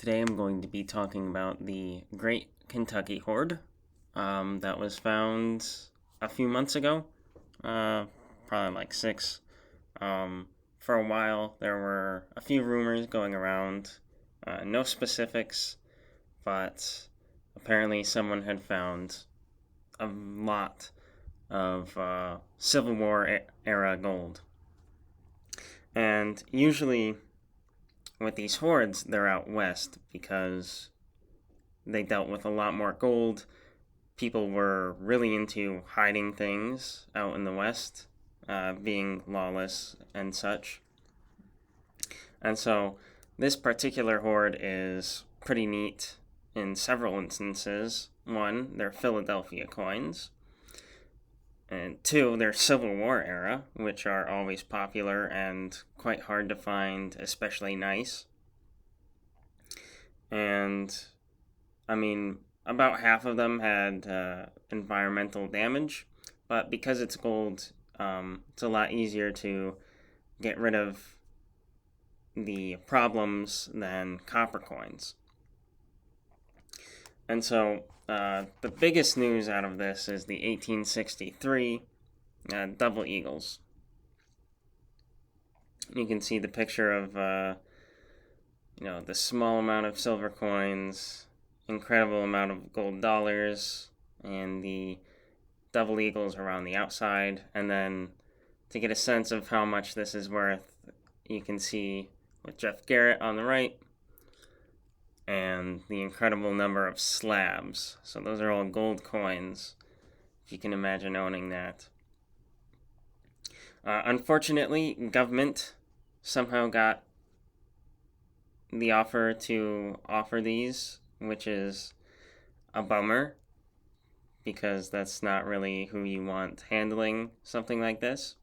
Today I'm going to be talking about the Great Kentucky Hoard that was found a few months ago, probably like 6. For a while, there were a few rumors going around, no specifics, but apparently someone had found a lot of Civil War era gold. And usually with these hoards, they're out west because they dealt with a lot more gold. People were really into hiding things out in the west, being lawless and such. And so this particular hoard is pretty neat in several instances. One, they're Philadelphia coins. And two, they're Civil War era, which are always popular and quite hard to find, especially nice. And, I mean, about half of them had environmental damage, but because it's gold, it's a lot easier to get rid of the problems than copper coins. And so the biggest news out of this is the 1863 double eagles. You can see the picture of the small amount of silver coins, incredible amount of gold dollars, and the double eagles around the outside. And then to get a sense of how much this is worth, you can see with Jeff Garrett on the right, and the incredible number of slabs. So those are all gold coins, if you can imagine owning that. Unfortunately, government somehow got the offer to offer these, which is a bummer, because that's not really who you want handling something like this.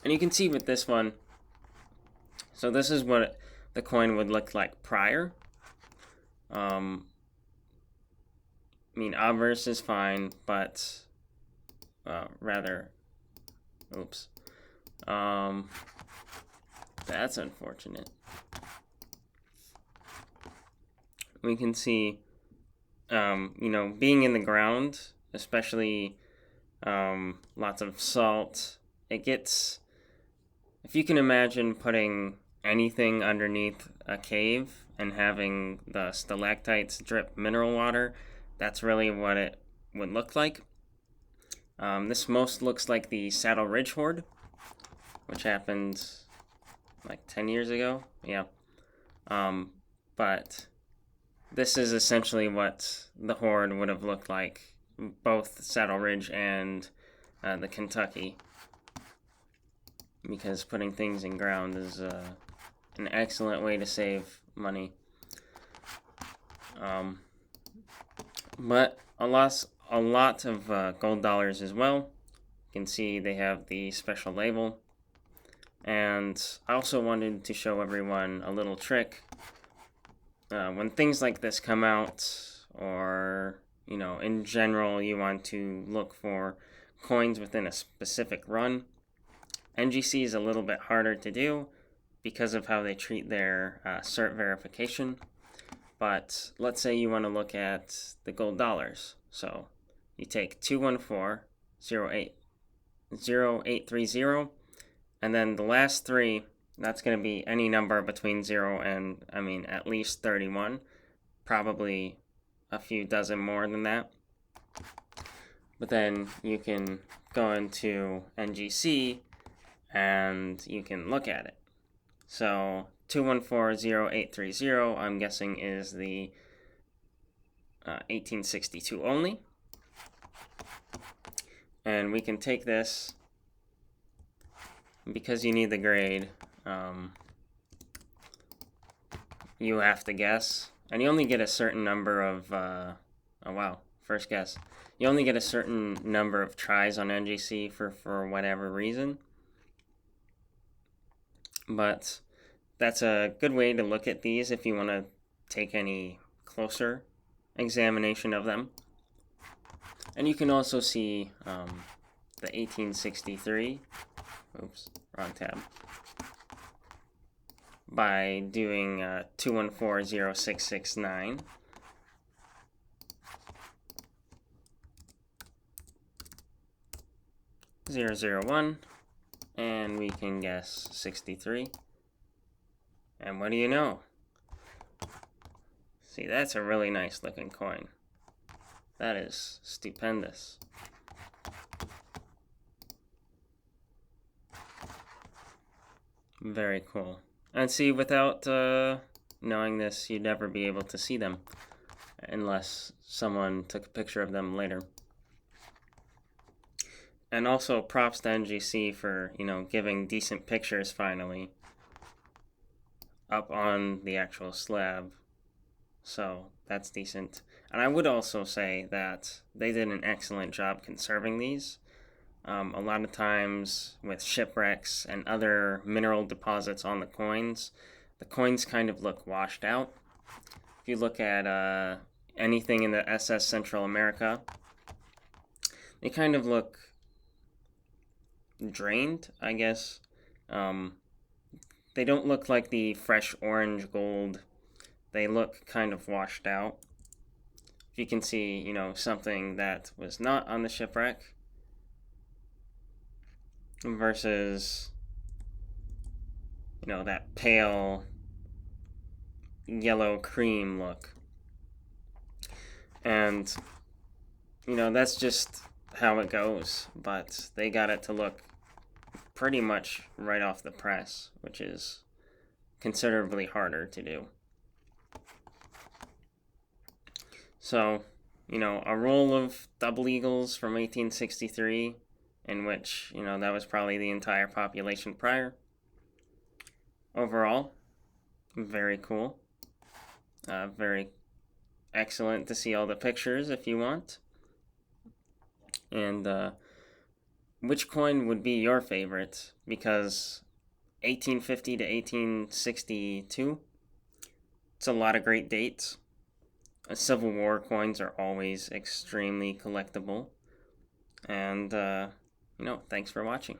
And you can see with this one, so this is what the coin would look like prior. Obverse is fine, but that's unfortunate. We can see, being in the ground, especially lots of salt, it gets, if you can imagine putting anything underneath a cave and having the stalactites drip mineral water, that's really what it would look like. This most looks like the Saddle Ridge Hoard, which happened like 10 years ago. Yeah. But this is essentially what the hoard would have looked like, both Saddle Ridge and the Kentucky, because putting things in ground is an excellent way to save money. But a lot of gold dollars as well. You can see they have the special label. And I also wanted to show everyone a little trick. When things like this come out, or, in general, you want to look for coins within a specific run, NGC is a little bit harder to do because of how they treat their cert verification. But let's say you want to look at the gold dollars. So you take 214-0830, and then the last three, that's going to be any number between 0 and, at least 31. Probably a few dozen more than that. But then you can go into NGC and you can look at it. So 214-0830, I'm guessing, is the 1862 only. And we can take this, because you need the grade, you have to guess. And you only get a certain number of, first guess. You only get a certain number of tries on NGC for whatever reason. But that's a good way to look at these if you want to take any closer examination of them. And you can also see the 1863. Oops, wrong tab. by doing 2140669. 001, and we can guess 63. And what do you know? See, that's a really nice looking coin. That is stupendous. Very cool. And see, without knowing this, you'd never be able to see them unless someone took a picture of them later. And also props to NGC for, giving decent pictures finally up on the actual slab. So that's decent. And I would also say that they did an excellent job conserving these. A lot of times with shipwrecks and other mineral deposits on the coins kind of look washed out. If you look at anything in the SS Central America, they kind of look drained, I guess. They don't look like the fresh orange gold. They look kind of washed out. If you can see, something that was not on the shipwreck versus, that pale yellow cream look. And, that's just how it goes. But they got it to look pretty much right off the press, which is considerably harder to do. So, a roll of double eagles from 1863, in which, that was probably the entire population prior. Overall, very cool. Very excellent to see all the pictures if you want. And which coin would be your favorite? Because 1850 to 1862, it's a lot of great dates. Civil War coins are always extremely collectible. And, thanks for watching.